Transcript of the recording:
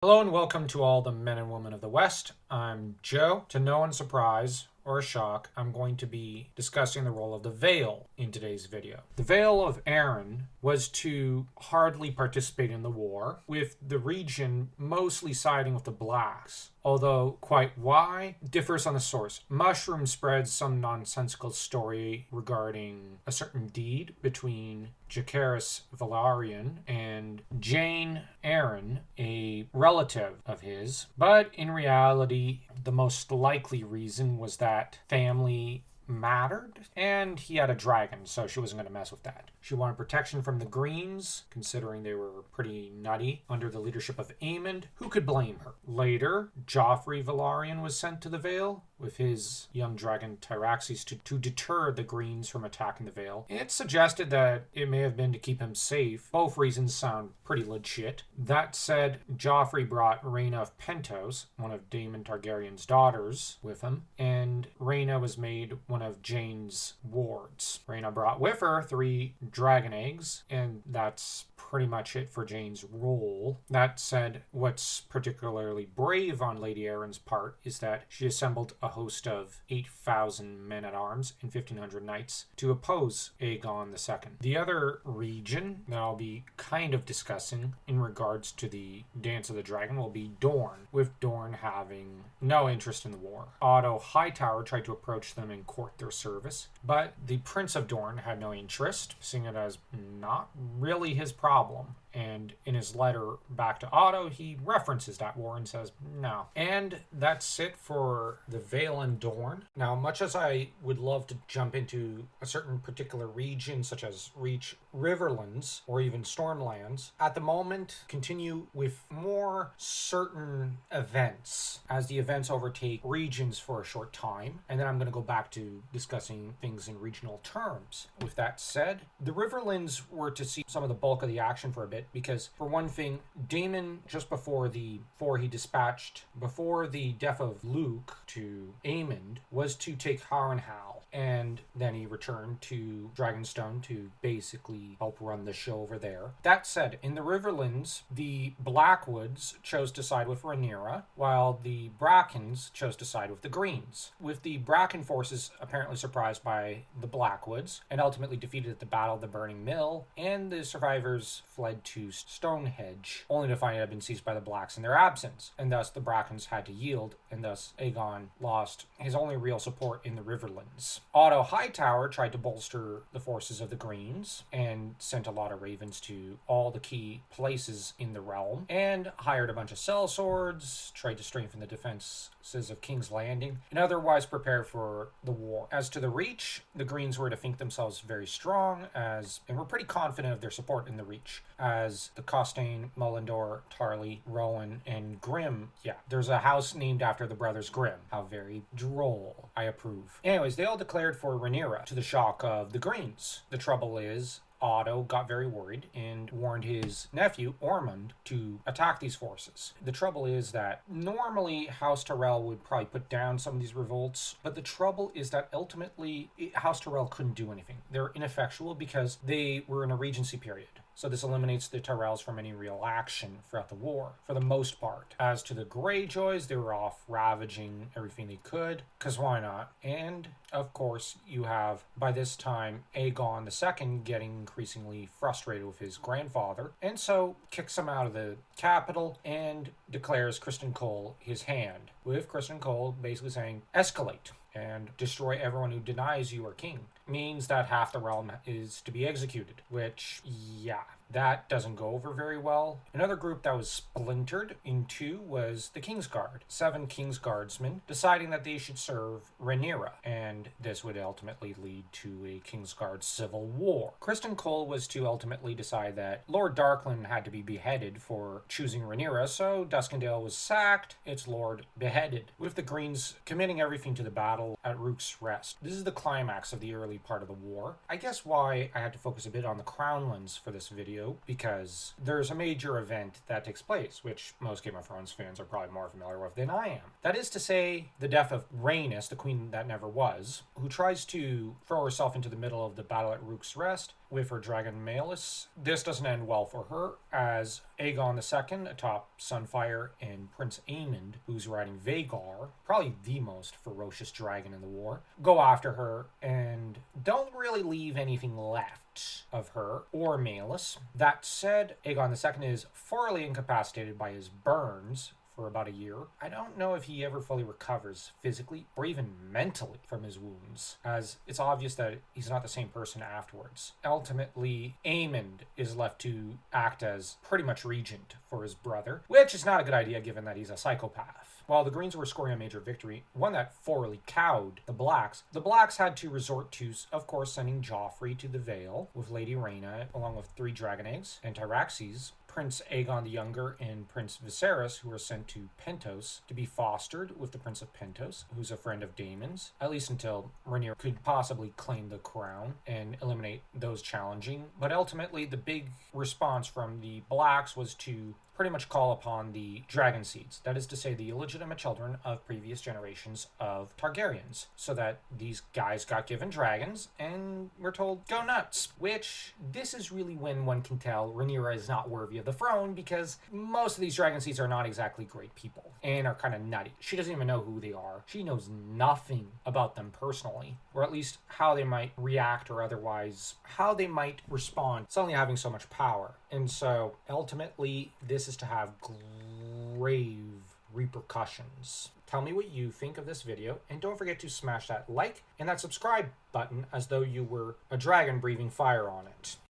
Hello and welcome to all the men and women of the West. I'm Joe. To no one's surprise or a shock, I'm going to be discussing the role of the Vale in today's video. The Vale of Aegon was to hardly participate in the war, with the region mostly siding with the Blacks. Although quite why differs on the source. Mushroom spreads some nonsensical story regarding a certain deed between Jacaerys Velaryon and Jane Arryn, a relative of his. But in reality, the most likely reason was that family mattered, and he had a dragon, so she wasn't going to mess with that. She wanted protection from the Greens, considering they were pretty nutty under the leadership of Aemond. Who could blame her? Later, Joffrey Velaryon was sent to the Vale with his young dragon Tyraxes to deter the Greens from attacking the Vale. It's suggested that it may have been to keep him safe. Both reasons sound pretty legit. That said, Joffrey brought Rhaena of Pentos, one of Daemon Targaryen's daughters, with him, and Rhaena was made one of Jane's wards. Rhaena brought with her 3 dragon eggs, and that's pretty much it for Jane's role. That said, what's particularly brave on Lady Arryn's part is that she assembled a host of 8,000 men-at-arms and 1,500 knights to oppose Aegon II. The other region that I'll be kind of discussing in regards to the Dance of the Dragon will be Dorne, with Dorne having no interest in the war. Otto Hightower tried to approach them and court their service, but the Prince of Dorne had no interest, seeing it as not really his problem. And in his letter back to Otto, he references that war and says no. And that's it for the Vale and Dorne. Now, much as I would love to jump into a certain particular region, such as Riverlands or even Stormlands, at the moment, continue with more certain events as the events overtake regions for a short time. And then I'm going to go back to discussing things in regional terms. With that said, the Riverlands were to see some of the bulk of the action for a bit, because for one thing, Daemon, just before the death of Luke to Aemond, was to take Harrenhal, and then he returned to Dragonstone to basically help run the show over there. That said, in the Riverlands, the Blackwoods chose to side with Rhaenyra, while the Brackens chose to side with the Greens, with the Bracken forces apparently surprised by the Blackwoods and ultimately defeated at the Battle of the Burning Mill, and the survivors fled to Stonehenge, only to find it had been seized by the Blacks in their absence, and thus the Brackens had to yield, and thus Aegon lost his only real support in the Riverlands. Otto Hightower tried to bolster the forces of the Greens and sent a lot of ravens to all the key places in the realm, and hired a bunch of sellswords, tried to strengthen the defenses of King's Landing, and otherwise prepare for the war. As to the Reach, the Greens were to think themselves very strong, and were pretty confident of their support in the Reach, as the Costain, Mullendor, Tarly, Rowan, and Grimm. Yeah, there's a house named after the brothers Grimm. How very droll. I approve. Anyways, they all declared for Rhaenyra, to the shock of the Greens. The trouble is, Otto got very worried and warned his nephew, Ormond, to attack these forces. The trouble is that normally House Tyrell would probably put down some of these revolts, but the trouble is that ultimately House Tyrell couldn't do anything. They're ineffectual because they were in a regency period. So this eliminates the Tyrells from any real action throughout the war, for the most part. As to the Greyjoys, they were off ravaging everything they could, because why not? And, of course, you have, by this time, Aegon II getting increasingly frustrated with his grandfather, and so kicks him out of the capital and declares Criston Cole his hand, with Criston Cole basically saying, escalate and destroy everyone who denies you are king. Means that half the realm is to be executed, which, yeah, that doesn't go over very well. Another group that was splintered in two was the Kingsguard. 7 Kingsguardsmen deciding that they should serve Rhaenyra, and this would ultimately lead to a Kingsguard civil war. Criston Cole was to ultimately decide that Lord Darkland had to be beheaded for choosing Rhaenyra, so Duskendale was sacked, its lord beheaded, with the Greens committing everything to the battle at Rook's Rest. This is the climax of the early part of the war. I guess why I had to focus a bit on the Crownlands for this video video because there's a major event that takes place, which most Game of Thrones fans are probably more familiar with than I am. That is to say, the death of Rhaenys, the queen that never was, who tries to throw herself into the middle of the battle at Rook's Rest with her dragon Maelys. This doesn't end well for her, as Aegon II, atop Sunfire, and Prince Aemond, who's riding Vhagar, probably the most ferocious dragon in the war, go after her and don't really leave anything left of her or Maelys. That said, Aegon II is thoroughly incapacitated by his burns for about a year. I don't know if he ever fully recovers physically or even mentally from his wounds, as it's obvious that he's not the same person afterwards. Ultimately, Aemond is left to act as pretty much regent for his brother, which is not a good idea given that he's a psychopath. While the Greens were scoring a major victory, one that thoroughly cowed the Blacks had to resort to, of course, sending Joffrey to the Vale with Lady Rhaena, along with 3 dragon eggs, and Tyraxes, Prince Aegon the Younger, and Prince Viserys, who were sent to Pentos to be fostered with the Prince of Pentos, who's a friend of Daemon's, at least until Rhaenyra could possibly claim the crown and eliminate those challenging. But ultimately, the big response from the Blacks was to pretty much call upon the dragon seeds, that is to say the illegitimate children of previous generations of Targaryens, so that these guys got given dragons and were told, go nuts, which this is really when one can tell Rhaenyra is not worthy of the throne, because most of these dragon seeds are not exactly great people and are kind of nutty. She doesn't even know who they are. She knows nothing about them personally, or at least how they might react or otherwise how they might respond suddenly having so much power. And so ultimately this is to have grave repercussions. Tell me what you think of this video, and don't forget to smash that like and that subscribe button as though you were a dragon breathing fire on it.